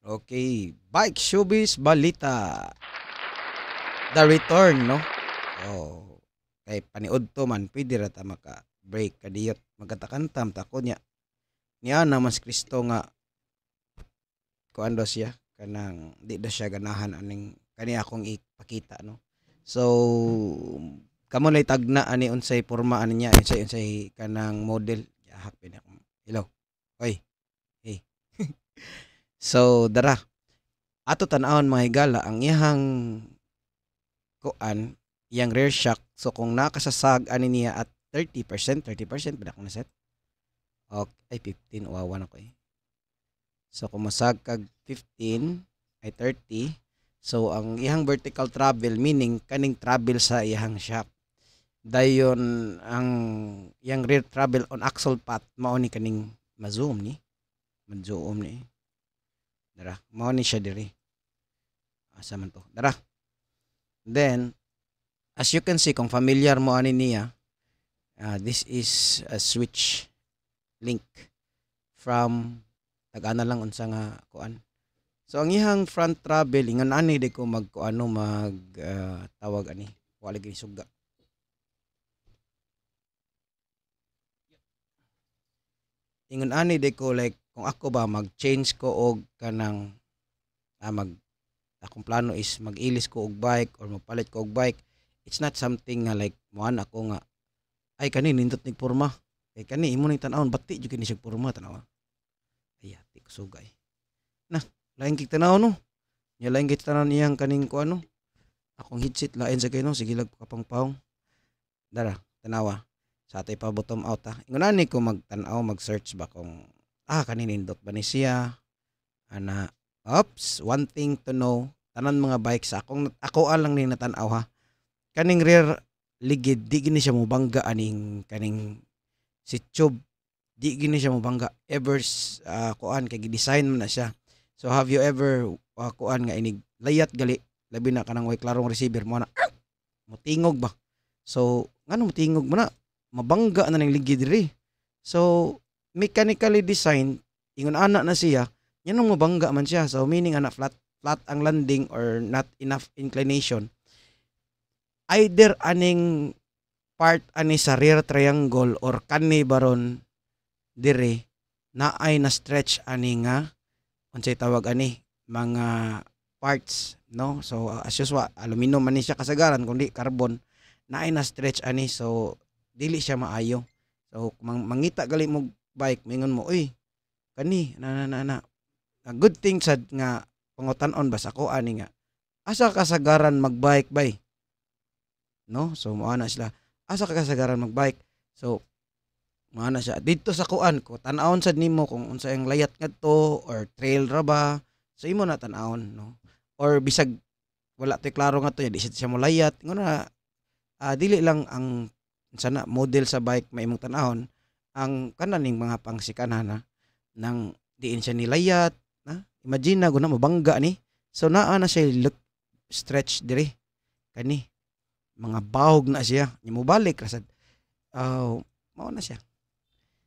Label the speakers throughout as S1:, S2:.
S1: Okay, Bike Showbiz Balita. The return, no? Oh, kay paniod to man, pwede ra ta maka-break kadiyot magkatakantam ta ko niya. Niya na mas Kristo nga kuan daw siya kanang di daw siya ganahan aning kani akong ipakita, no? So, kamo lay tagna ani unsay porma ani niya, unsay kanang model. Yahak pina ko. Hello. Oy. Hey. So, dara. Ato tan-awon mga higala ang iyang kuan, iyang rear shock. So kung nakasasag ani niya at 30% ba na set? Okay, ay 15 wawa na ko eh. So kung masag kag 15 ay 30. So ang iyang vertical travel meaning kaning travel sa iyang shock. Dayon ang iyang rear travel on axle path mao ni kaning ma-zoom ni. Ma-zoom ni. Dara, mao ni siya diri. Asa man to? Dara. Then as you can see kung familiar mo ani niya, this is a switch link from tagana lang unsa nga kuan. So ang ihang front travel ingon ani di ko magkuano tawag ani wala gyud suga. Ingon ani di ko like kung ako ba mag-change ko og kanang mag akong plano is mag-ilis ko og bike or magpalit ko og bike. It's not something nga like moan ako nga ay kani nindot nig porma. Kay kani imo ning tan-awon bati jud kini siya porma tanawa. Ay ati ko sugay. Nah, lain kig tanaw no. Nya lain kig tanaw niyang kaning ko ano. Akong headset lain sa kay no sige lag kapangpawong. Dara, tanawa. Sa atay pa bottom out ha. Ingon ani ko magtan-aw mag-search ba kung kani nindot ba ni siya. Ana, oops, one thing to know, tanan mga bike sa ako lang ni natan-aw ha. Kaning rear ligid di gini siya mobangga aning kaning si tube di gini siya mobangga ever kuan kay design man na siya. So have you ever kuan nga inig layat gali labi na kanang way klarong receiver mo na motingog ba. So ngano motingog mo na mabangga na ning ligid diri. So mechanically designed ingon ana na siya nganong mabangga man siya. So meaning ana flat ang landing or not enough inclination. Either aning part ani sa rear triangle or kani baron dire na ay na stretch ani nga unsay tawag ani mga parts, no? So as usual aluminum man ni siya kasagaran kundi carbon na ay na stretch ani so dili siya maayo. So mangita gali mo bike mingon mo uy kani na a good thing sad nga pangutan-on ba sa ko ani nga asa kasagaran magbike bay, no? So mao na sila asa ka kasagaran magbike. So mao na siya dito sa kuan ko tan-awon sad nimo kung unsa ang layat ngadto or trail ra ba. So imo na tan-awon, no? Or bisag wala tay klaro nga to di siya mo layat ingon na dili lang ang sana model sa bike maimong tan-awon ang kananing mga pangsikanan na nang diin siya nilayat na imagine na guna mabangga ni. So naa na siya stretch diri kani mga bahog na siya nya mo balik rasad mao na siya.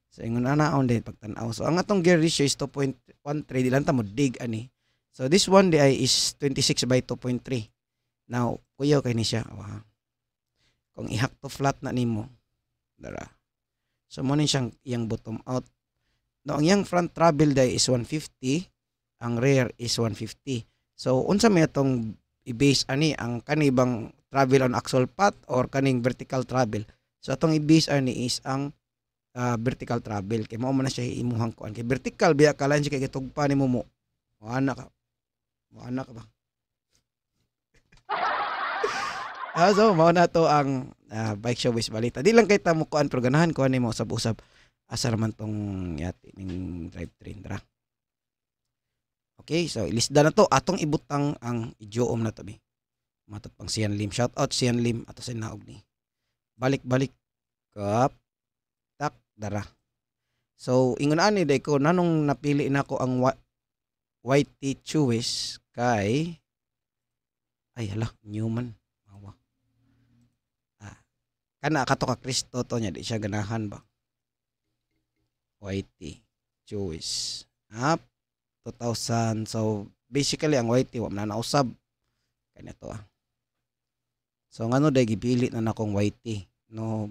S1: So ingon ana on din pagtan-aw. So ang atong gear ratio is 2.13 di lang ta mo dig ani. So this one di ay is 26 by 2.3. Now kuyaw kay ni siya. Kung ihak to flat na nimo dara. So mo ni siyang iyang bottom out. Now ang iyang front travel day is 150, ang rear is 150. So unsa may atong i-base ani ang kanibang travel on axle path or kaning vertical travel. So atong i-base ani is ang vertical travel kay mao man na siya imuhang kuan kay vertical biya kalain siya kay gitugpa nimo mo. Ana ka. Ana ka ba? So mao na to ang bike showbiz balita. Di lang kay ta mo kuan pero ganahan ko ani mo usab-usab asa man tong yati ning drivetrain dra. Okay, so ilisda na to atong ibutang ang idyoom na to bi. Matot pang Sian Lim. Shout out Sian Lim ato sa naog ni. Balik-balik kap tak dara. So ingon ani day ko nanong napili nako ang YT Choice kay ay hala Newman. Awa. Kana kato ka Kristo to nya di siya ganahan ba. YT Choice. 2,000. So basically ang YT wa man na usab kanito So ngano day gipili na nakong YT. No,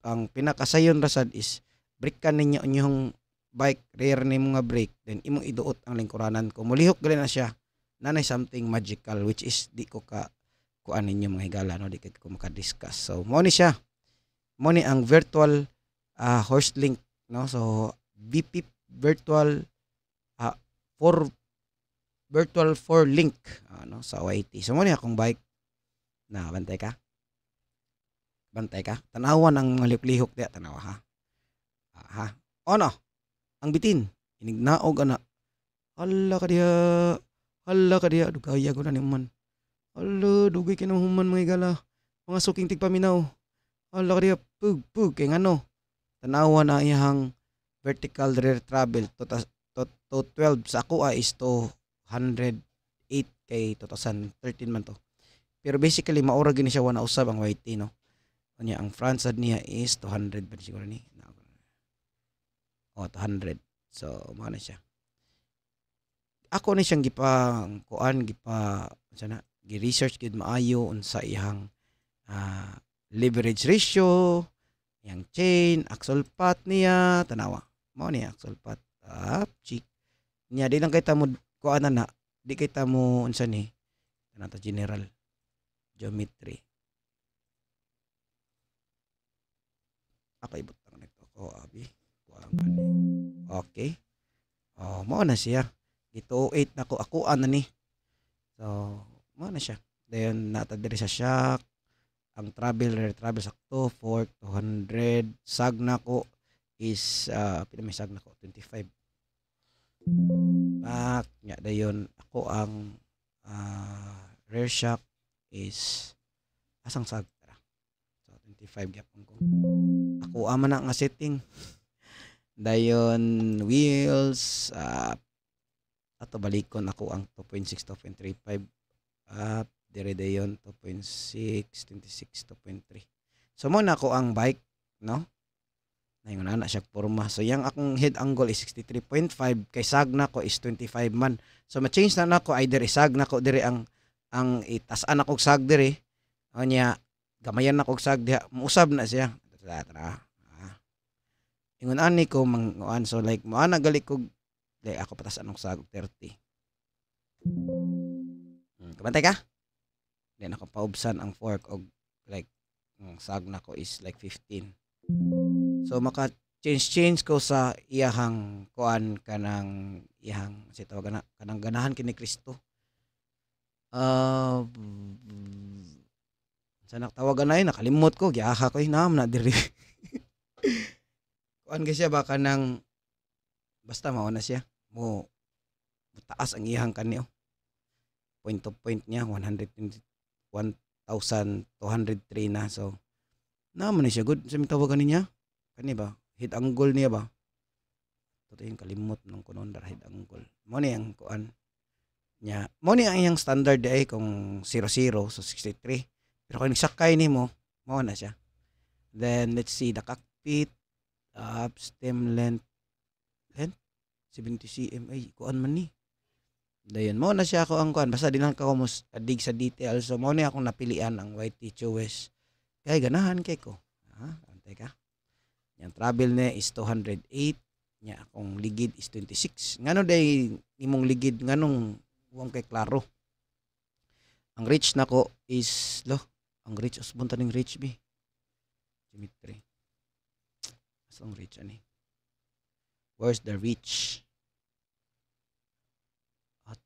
S1: ang pinakasayon rasad is brake kan ninyo inyong bike, rear ni mga brake, then imong iduot ang lingkuranan ko. Mulihok gali na siya. Nanay something magical which is di ko ka kuan ninyo mga higala no, di ko maka-discuss. So mo ni siya. Mo ni ang virtual horse link no. So VP virtual for virtual for link no sa YT. So mo ni akong bike na bantay ka. Tanawan ang mga lihok-lihok diya tanawa ha. Ono ang bitin inignaog ana. Hala ka diya dugaya ko na ni man. Hala dugay kinahuman mga gala. Mga suking tigpaminaw. Hala ka diya pug kay ngano. Tanawa na iyang vertical rear travel to 12 sa ako is to 108 kay 2013 man to. Pero basically maura gini siya wana usab ang YT no. Unya ang front side niya is 200 ba siguro ni. 200. So mao na siya. Ako ni siyang gi-research gid maayo unsa iyang leverage ratio, yang chain, axle path niya, tanawa. Mao ni axle path. Check. Nya di lang kita mo kuanan na, di kita mo unsa ni kanata general geometry. Ibot lang nito ko abi. Okay. Mao na siya. Ito 8 na ako na ni. So, mao na siya. Then nata diri sa shock. Ang travel sakto 200. Sag na ko is pila may sag na ko 25. Nya dayon ako ang rear shock is asang sag tara. So 25 gyapon ko. Ako ama na nga setting. Dayon wheels ato balikon ako ang 2.6 2.35 dire dayon 2.6 26 2.3. So mo na ako ang bike no. Naingon na siya porma. So yang akong head angle is 63.5 kay sag na ko is 25 man. So ma-change na nako either isag na ko dire ang itasan ako sag dire. Nya gamayan na ko sag diha muusab na siya. Tara. Ingon ani ko manguan so like mo ana gali ko like ako patas anong sag 30. Kabantay ka? Then ako paubsan ang fork og like ang sag na ko is like 15. So maka change ko sa iyahang kuan kanang iyahang si tawagan na kanang ganahan kini Kristo. Sa naktawagan na nakalimot ko giaha ko hinam na diri. Kuan ka siya baka nang basta mao na siya mo taas ang iyang kanyo point to point niya 1,203 na so naman siya good sa mitawagan niya kani ba head angle niya ba totoo yung kalimot ng kunondar head angle mo ni ang kuan niya mo ni ang iyang standard ay kung 00 so 63 pero kung nagsakay nimo mao na siya then let's see the cockpit stem length 70 cm ay kuan man ni dayon mo na siya ako ang kuan basta di lang ka mus adig sa detail so mo ni akong napilian ang YT Choice kay ganahan kay ko antay ka yang travel niya is 208 nya akong ligid is 26 ngano day imong ligid nganong wang kay klaro ang reach nako is ang reach usbon taning reach bi geometry ang reach ani. Where's the reach?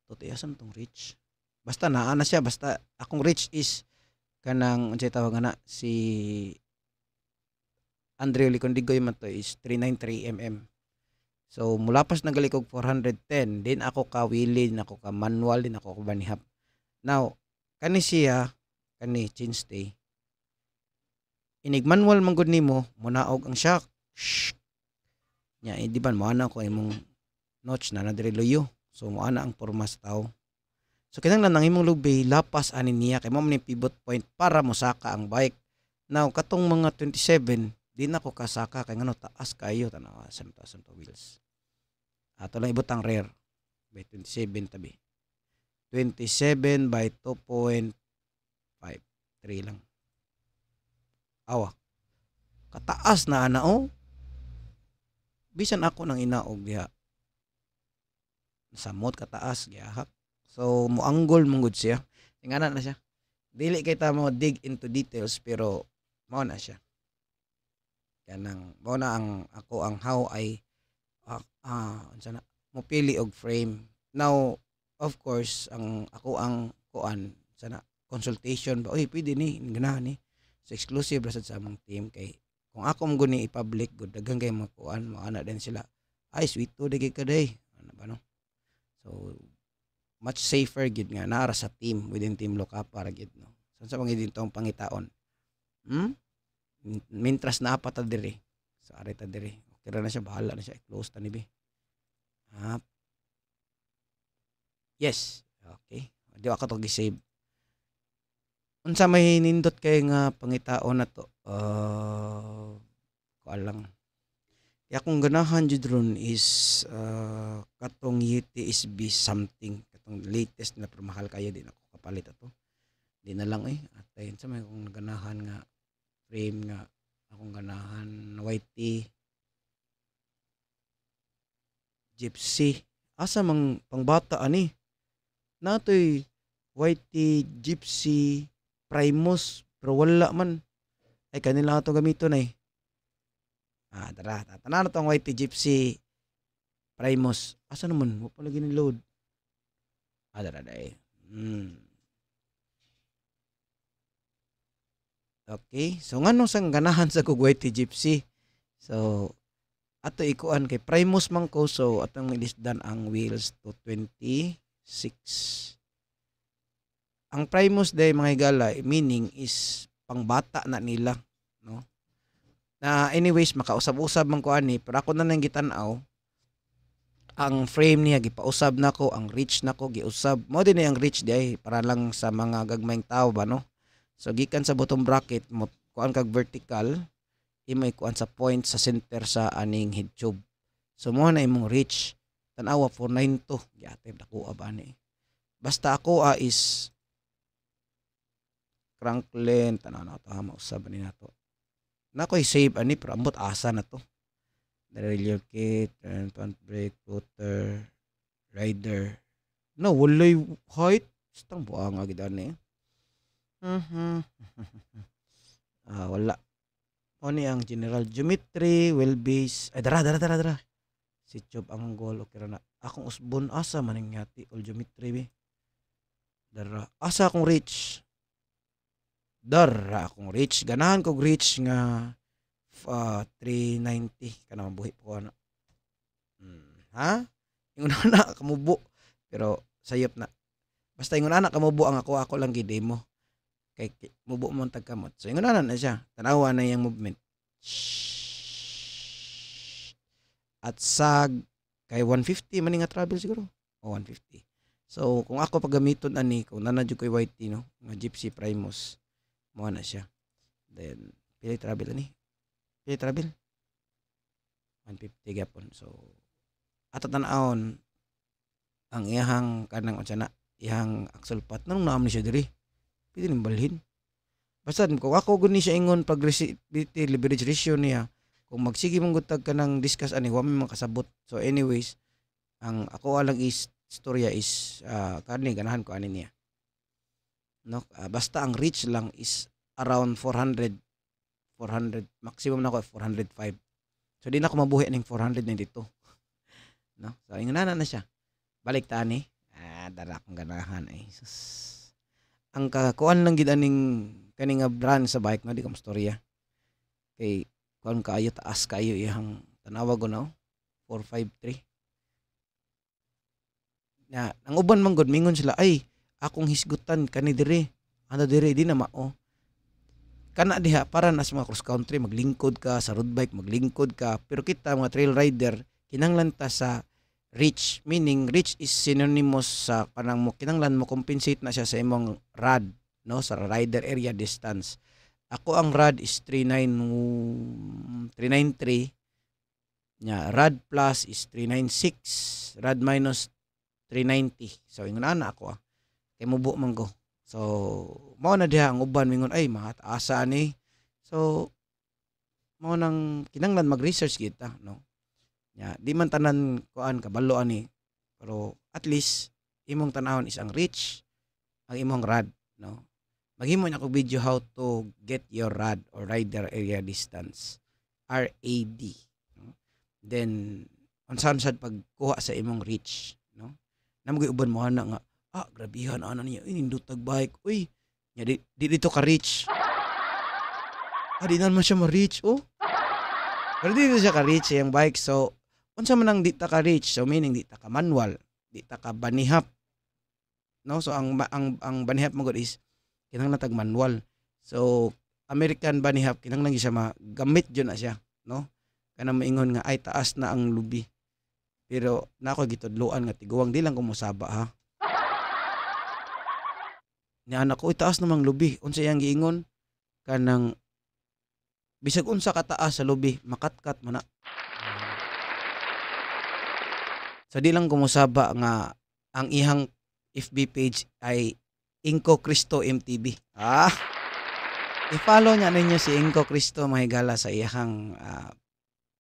S1: Totiasan tong reach. Basta naa na siya basta akong reach is kanang unsay tawag na si Andrea Licondigoy man to is 393 mm. So mulapas na gali kog 410 din ako ka wheel din ako ka manual din ako ka banihap. Now kani siya kani chainstay. Inig manual man gud nimo munaog ang shock. Nya di ba mo ana ko imong notch na nadiri luyo. So mo ana ang porma sa tao. So kinahanglan nang imong lubay lapas ani niya kay mo ni pivot point para mo saka ang bike. Now katong mga 27 di na ko kasaka kay ngano taas kayo tanawa sa wheels. Ato lang ibot ang rear. by 27 tabi. 27 by 2.5. 3 lang. Awa. Kataas na ana oh. Bisan ako nang inaog diha. Samot kataas gihahak. So moanggol mong siya. Ingana na siya. Dili kay ta mo dig into details pero mao na siya. Kanang mao na ang ako ang how I unsa na mopili og frame. Now of course ang ako ang kuan sana consultation ba oy pwede ni ganahan ni. So exclusive ra sad sa among team kay kung ako mo guni i-public good daghang kay makuan mo ana din sila. Ay sweet to digi kaday. Ano ba no? So much safer gid nga nara sa team within team Loka para gid no. Sa mga dintong pangitaon. Mintras na apat ta diri. So ari ta diri. Okay ra na siya bahala na siya i-close ta ni be. Yes. Okay. Di ako to gi-save. Unsa may nindot kay nga pangitaon na to? Kuan lang. Kaya akong ganahan jud ron is katong Yeti SB something katong latest na pero mahal kayo din ako kapalit ato. Di na lang at ayun sa may akong ganahan nga frame nga akong ganahan YT Gypsy asa mang pangbata ani natoy YT Gypsy Primus pero wala man ay kanila ato gamiton ay tara tanan na tong YT Gypsy Primus asa naman mo pala gini-load tara day okay so ngano sang ganahan sa kog YT Gypsy so ato ikuan kay Primus man ko so atong ilisdan ang wheels to 26 ang Primus day mga higala meaning is pangbata na nila no na anyways makausab-usab man ko ani pero ako na nang gitan-aw ang frame niya gipausab nako ang reach nako giusab mo din ang reach day para lang sa mga gagmayng tao ba no so gikan sa bottom bracket mo kuan kag vertical imay kuan sa point sa center sa aning head tube so mo na imong reach tan-awa 492 giatay dako ba ni basta ako is crank tanaw na to mausab ni nato nakoy save ani pero ambot asa na to derailleur kit front brake rotor rider no walay height stang buang agid ani wala oni ang general geometry wheelbase ay dara si Chop ang goal okay ra na akong usbon asa maning ngati all geometry be dara asa akong reach dara akong reach ganahan kog reach nga 390 kana mabuhi po ano ha ingon na kamubo pero sayop na basta ingon na kamubo ang ako lang gi-demo kay mubo mo tagkamot so ingon na siya tanawa na yung movement at sag kay 150 man nga travel siguro o 150 so kung ako pagamiton ani kung nanadyo koy YT no nga Gypsy Primus mo na siya then pili travel 150 gapon so ato tan-awon ang iyang kanang unsana iyang axle pat nang naam ni siya diri pwede ning balhin basta kung ako guni siya ingon pag leverage ratio niya kung magsige mong gutag kanang discuss ani wa may makasabot so anyways ang ako alang is storya is kani ganahan ko ani niya no basta ang reach lang is around 400 maximum na ko 405 so di na ako mabuhi ning 492 no so ingon na siya balik ta ni dara akong ganahan ay sus ang kakuan lang gid aning kaning brand sa bike no di ko storya kay kuan kaayo taas kayo iyang tanawag ko no 453 ya ang uban man gud mingon sila ay akong hisgutan kani dire ano dire di na mao kana diha para na sa mga cross country maglingkod ka sa road bike maglingkod ka pero kita mga trail rider kinahanglan ta sa reach meaning reach is synonymous sa kanang mo kinahanglan mo compensate na siya sa imong rad no sa rider area distance ako ang rad is 393 nya rad plus is 396 rad minus 390. So ingon ana ako kay mubo man ko. So mao na diha ang uban mingon ay mataasa ani. So mao nang kinahanglan mag-research kita no. Ya, di man tanan kuan kabalo ani. Pero at least imong tanawon is ang reach, ang imong rad no. Maghimo na ko video how to get your rad or rider area distance. RAD. No? Then unsa sad pagkuha sa imong reach no. Namoy uban mo ana nga grabihan ana niya indot tag bike. Uy, nya di dito ka reach. Di na man siya ma-reach Pero di siya ka-reach yung bike. So unsa man ang di ta ka-reach, so meaning di ta ka manual, di ta ka banihap. No, so ang banihap mo gud is kinahanglan tag manual. So American banihap kinahanglan siya magamit jud na siya, no? Kana moingon nga ay taas na ang lubi. Pero nako gitudloan nga tiguang di lang ko mosaba ha. Ni anak ko itaas namang lubi. Unsa iyang giingon? Kanang bisag unsa ka taas sa lubi, makatkat man na. So di lang kumusaba nga ang ihang FB page ay Inko Cristo MTV. I-follow niya ninyo si Inko Cristo mahigala sa ihang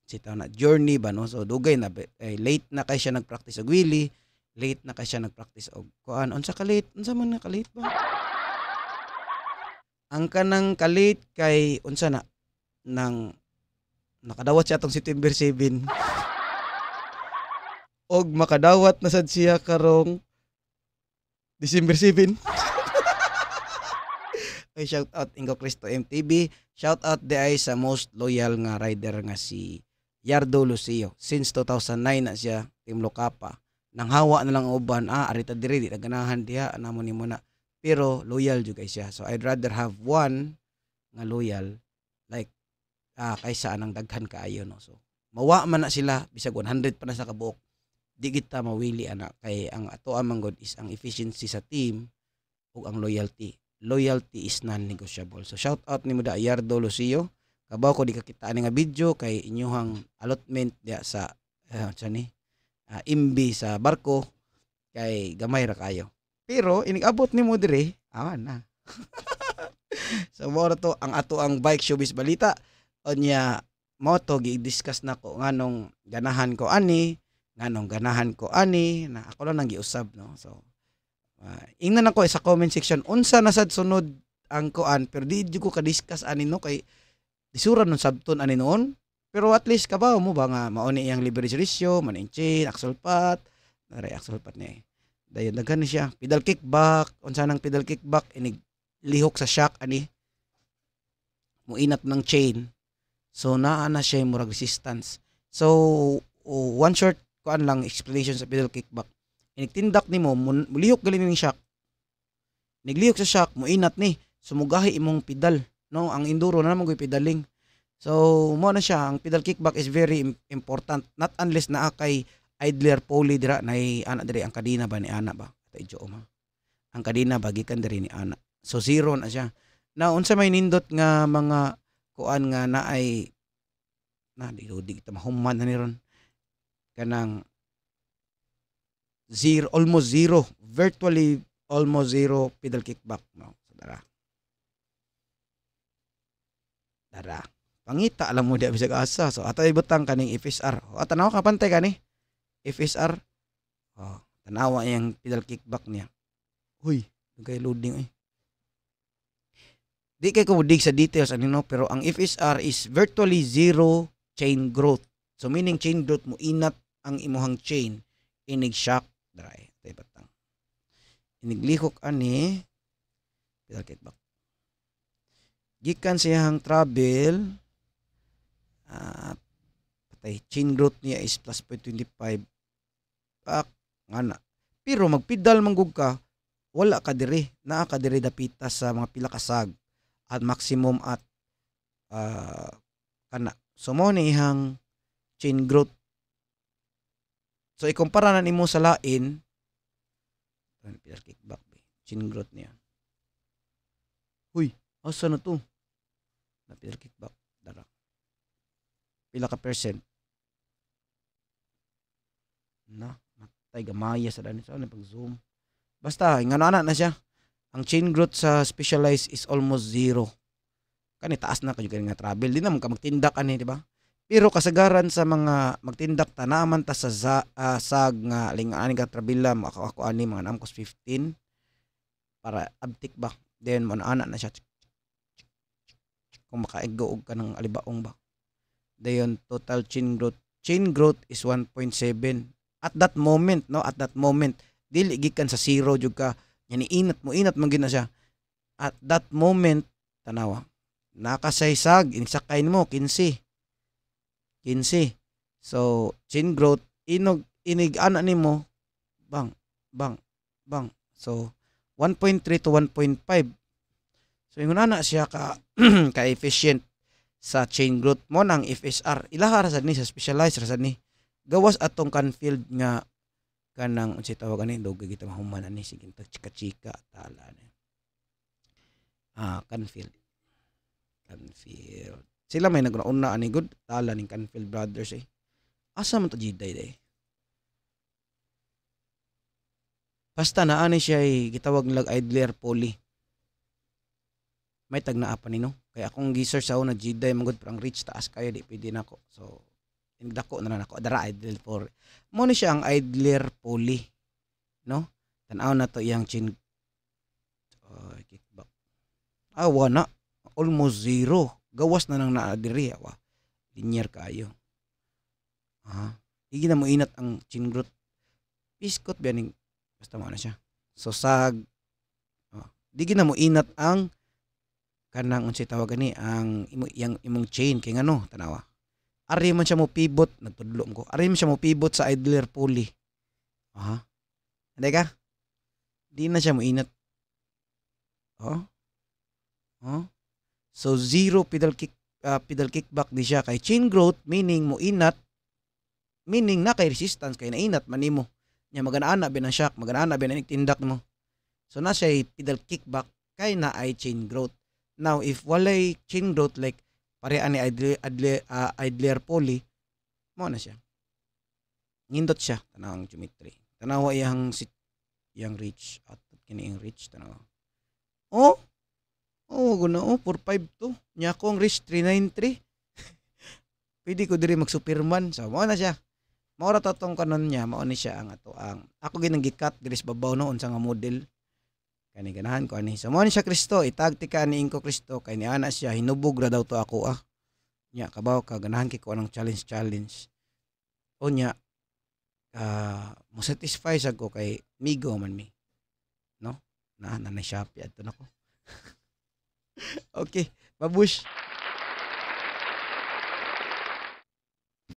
S1: sitaw na journey ba no. So dugay na late na kay siya nagpractice og wheelie, late na kay siya nagpractice og kuan. Unsa ka late? Unsa man na ka late ba? Ang kanang ka late kay unsa na nang nakadawat siya atong September 7. Og makadawat na sad siya karong December 7. Ay shout out Ingo Cristo MTV. Shout out di ay sa most loyal nga rider nga si Yardo Lucio. Since 2009 na siya Team Lokapa. Nang hawa na lang uban, arita diri di ganahan diha anamo nimo na. Pero loyal jud kay siya. So I'd rather have one nga loyal like kaysa anang daghan kaayo no. So mawa man na sila bisag 100 pa na sa kabuok. Di kita mawili ana kay ang ato amang god is ang efficiency sa team ug ang loyalty. Loyalty is non-negotiable. So shout out nimo da Yardo Lucio. Kabaw ko di ka kita ani nga video kay inyuhang allotment dia sa imbi sa barko kay gamay ra kayo. Pero inigabot nimo dire, na. So mo to ang ato ang bike showbiz balita. Onya mo to gi-discuss nako nganong ganahan ko ani na ako lang nang giusab no. So ingnan ako sa comment section unsa na sad sunod ang kuan pero di ko ka-discuss ani no kay disura nun sabton ani noon. Pero at least kabaw mo ba nga mauni iyang leverage ratio, maning chain, axle pat, axle pat ni. Dayon daghan ni siya. Pedal kickback, unsa nang pedal kickback inig lihok sa shock ani. Muinat ng chain. So naa na siya murag resistance. So one short kuan lang explanation sa pedal kickback. Inigtindak nimo mulihok gali ning shock. Niglihok sa shock muinat ni sumugahi imong pedal no. Ang enduro na mo pedaling. So mo na siya ang pedal kickback is very important not unless naa kay idler pulley dira nay ana diri ang kadina ba ni ana ba tay jo ma. Ang kadina bagikan diri ni ana. So zero na siya. Na unsa may nindot nga mga kuan nga naay di kita mahuman na ni ron kanang zero, almost zero, virtually almost zero pedal kickback no. So dara pangita alam mo di bisag asa. So ato ibutang kaning FSR tanaw ka pantay kani FSR tanawa yang pedal kickback niya. Huy kay loading di kay ko dig sa details no. Pero ang FSR is virtually zero chain growth. So meaning chain growth mo inat ang imuhang chain inig shock dry tay batang iniglihok ani pedal kickback gikan siyang travel patay chain growth niya is plus 0.25 ngana. Pero magpedal manggug ka wala ka diri naa ka diri dapita sa mga pila ka sag at maximum at kana. So mo ni ihang chain growth. So ikumpara na nimo sa lain pedal kickback chain growth niya. Huy asa na to na pedal kickback dara pila ka percent na tay gamaya sa dani sa pag zoom. Basta ingano ana na siya. Ang chain growth sa specialized is almost zero. Kani taas na kayo kani nga travel. Di naman ka magtindak ani, di ba? Pero kasagaran sa mga magtindak tanaman ta sa sag nga lingaan ka trabila ako ani mga namkos 15 para abtik ba. Then mo ana na siya. Kung makaiggo og kanang alibaong ba. Dayon total chain growth is 1.7 at that moment, no, at that moment dili gikan sa zero jud ka yani inat man gid na siya at that moment. Tanawa nakasaysag inisakay nimo 15. So chain growth inig ana nimo bang so 1.3 to 1.5. So ingon ana siya ka ka efficient sa chain growth mo nang FSR ilaha ra sad ni sa specialized ra sad ni gawas atong Canfield nga kanang unsay tawag ani dugay kita mahuman ani sige chika-chika tala ni Canfield sila may naguna ani good tala ning Canfield brothers asa man to jiday day basta na ani siya gitawag nilag idler poly may tag naa pa nino kaya akong gi-search sa una jiday magud parang reach taas kayo di pwede nako so indako na nako dara idler for mo ni siya ang idler poly no tan-aw na to iyang chin kickback wala almost zero gawas na nang naa diri linear kayo hindi na mo inat ang chin growth piskot biyaning basta mo na siya so sag di na mo inat ang kanang unsay tawag gani ang imong chain kay ngano tanawa ari man siya mo pivot nagtudlo ko ari man siya mo pivot sa idler pulley anday ka di na siya mo inat so zero pedal kickback di siya kay chain growth meaning mo inat meaning na kay resistance kay nainat man nimo nya magana-ana binang shock magana-ana binang tindak mo so na siya pedal kickback kay na ay chain growth. Now, if walay chain growth like pareha ni idler poly, mo na siya. Ngindot siya, tanaw ang geometry. Tanawa iyang reach. At kini yung reach, tanawa. Guna 452. Nya ko ang reach 393. Pwede ko diri mag-superman. So, mo na siya. Maura tatong kanon niya, mao ni siya ang ato ang ako ginang gikat diri sa babaw noon sa nga model. Kani ganahan ko ani. So mo ni siya Kristo, itagtika ni Inko Kristo kay ni ana siya hinubog ra daw to ako Nya kabaw ka ganahan kay ko anong challenge. O nya mo satisfy sa ko kay migo man mi. No? Na Shopee adto nako. Okay, babush.